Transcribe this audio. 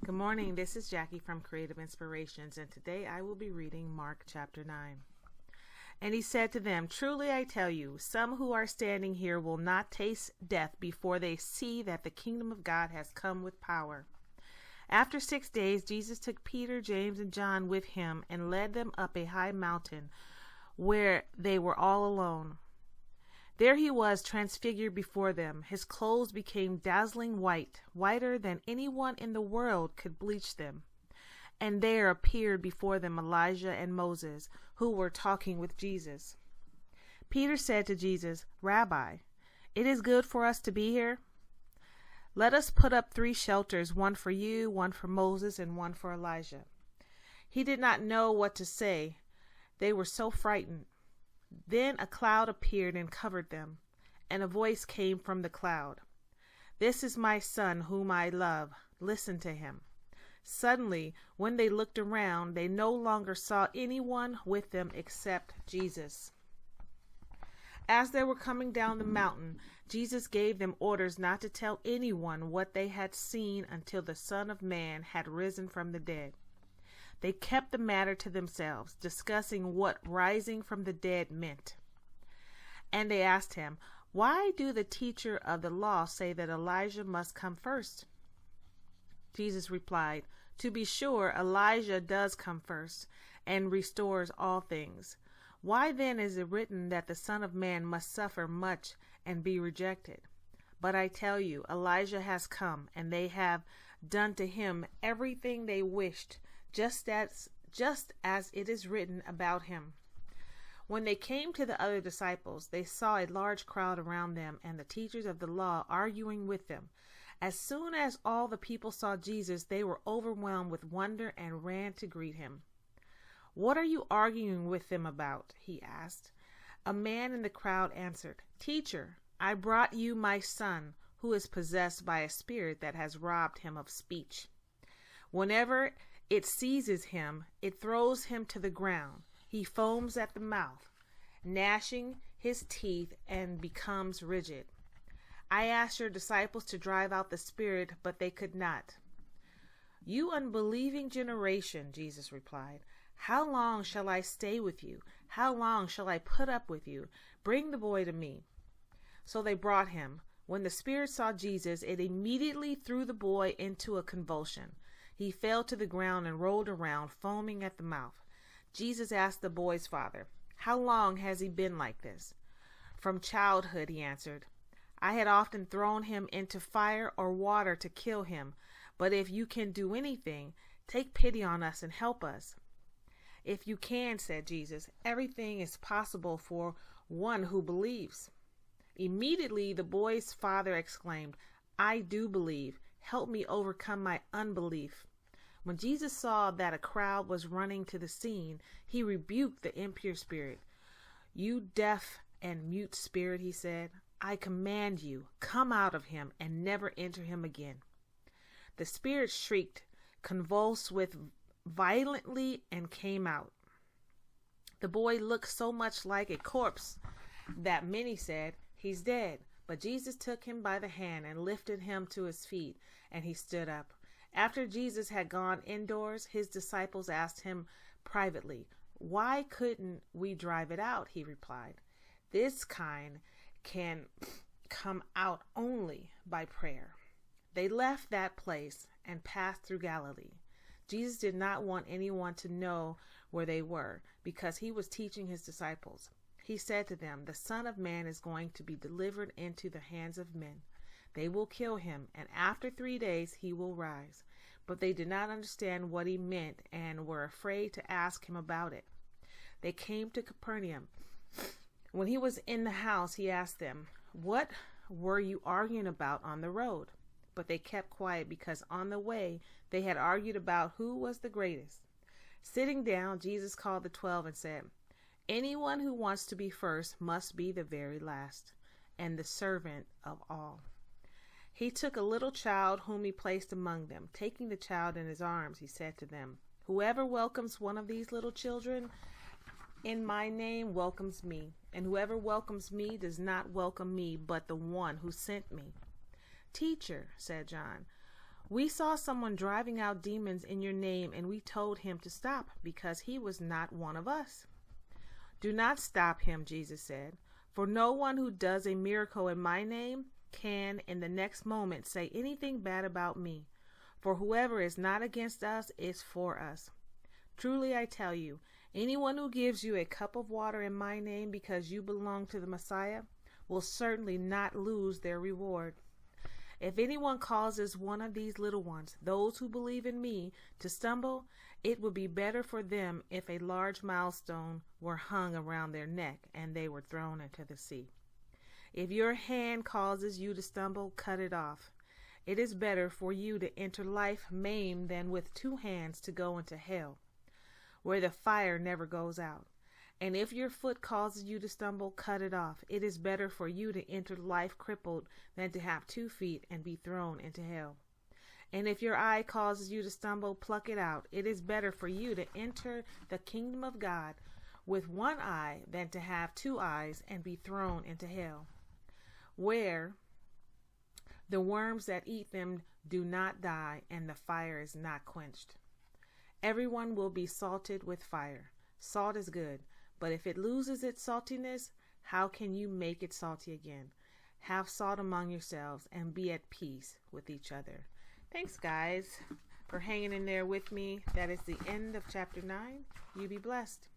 Good morning, this is Jackie from Creative Inspirations, and today I will be reading Mark chapter 9. And he said to them, "Truly I tell you, some who are standing here will not taste death before they see that the kingdom of God has come with power." After 6 days, Jesus took Peter, James, and John with him and led them up a high mountain where they were all alone. There he was transfigured before them. His clothes became dazzling white, whiter than anyone in the world could bleach them. And there appeared before them Elijah and Moses, who were talking with Jesus. Peter said to Jesus, "Rabbi, it is good for us to be here. Let us put up 3 shelters, one for you, one for Moses, and one for Elijah." He did not know what to say. They were so frightened. Then a cloud appeared and covered them, and a voice came from the cloud. "This is my son whom I love. Listen to him." Suddenly, when they looked around, they no longer saw anyone with them except Jesus. As they were coming down the mountain, Jesus gave them orders not to tell anyone what they had seen until the Son of Man had risen from the dead. They kept the matter to themselves, discussing what rising from the dead meant. And they asked him, "Why do the teacher of the law say that Elijah must come first?" Jesus replied, "To be sure, Elijah does come first and restores all things. Why then is it written that the Son of Man must suffer much and be rejected? But I tell you, Elijah has come, and they have done to him everything they wished, just as it is written about him." When they came to the other disciples, they saw a large crowd around them and the teachers of the law arguing with them. As soon as all the people saw Jesus, they were overwhelmed with wonder and ran to greet him. "What are you arguing with them about?" he asked. A man in the crowd answered, "Teacher, I brought you my son, who is possessed by a spirit that has robbed him of speech. Whenever it seizes him, it throws him to the ground. He foams at the mouth, gnashing his teeth, and becomes rigid. I asked your disciples to drive out the spirit, but they could not." "You unbelieving generation," Jesus replied, "how long shall I stay with you? How long shall I put up with you? Bring the boy to me." So they brought him. When the spirit saw Jesus, it immediately threw the boy into a convulsion. He fell to the ground and rolled around, foaming at the mouth. Jesus asked the boy's father, "How long has he been like this?" "From childhood," he answered. "I had often thrown him into fire or water to kill him. But if you can do anything, take pity on us and help us." "If you can," said Jesus, "everything is possible for one who believes." Immediately the boy's father exclaimed, "I do believe. Help me overcome my unbelief." When Jesus saw that a crowd was running to the scene, he rebuked the impure spirit. "You deaf and mute spirit," he said, "I command you, come out of him and never enter him again." The spirit shrieked, convulsed with violently, and came out. The boy looked so much like a corpse that many said, "He's dead." But Jesus took him by the hand and lifted him to his feet, and he stood up. After Jesus had gone indoors, his disciples asked him privately, "Why couldn't we drive it out?" He replied, "This kind can come out only by prayer." They left that place and passed through Galilee. Jesus did not want anyone to know where they were, because he was teaching his disciples. He said to them, "The Son of Man is going to be delivered into the hands of men. They will kill him, and after 3 days he will rise." But they did not understand what he meant and were afraid to ask him about it. They came to Capernaum. When he was in the house, he asked them, "What were you arguing about on the road?" But they kept quiet because on the way they had argued about who was the greatest. Sitting down, Jesus called the 12 and said, "Anyone who wants to be first must be the very last, and the servant of all." He took a little child whom he placed among them. Taking the child in his arms, he said to them, "Whoever welcomes one of these little children in my name welcomes me, and whoever welcomes me does not welcome me, but the one who sent me." "Teacher," said John, We saw someone driving out demons in your name, and we told him to stop because he was not one of us." "Do not stop him," Jesus said, "for no one who does a miracle in my name can in the next moment say anything bad about me. For whoever is not against us is for us. Truly I tell you, anyone who gives you a cup of water in my name because you belong to the Messiah will certainly not lose their reward. If anyone causes one of these little ones, those who believe in me, to stumble, it would be better for them if a large millstone were hung around their neck and they were thrown into the sea. If your hand causes you to stumble, cut it off. It is better for you to enter life maimed than with 2 hands to go into hell, where the fire never goes out. And if your foot causes you to stumble, cut it off. It is better for you to enter life crippled than to have 2 feet and be thrown into hell. And if your eye causes you to stumble, pluck it out. It is better for you to enter the kingdom of God with 1 eye than to have 2 eyes and be thrown into hell, where the worms that eat them do not die and the fire is not quenched. Everyone will be salted with fire. Salt is good, but if it loses its saltiness, how can you make it salty again? Have salt among yourselves and be at peace with each other." Thanks, guys, for hanging in there with me. That is the end of chapter 9. You be blessed.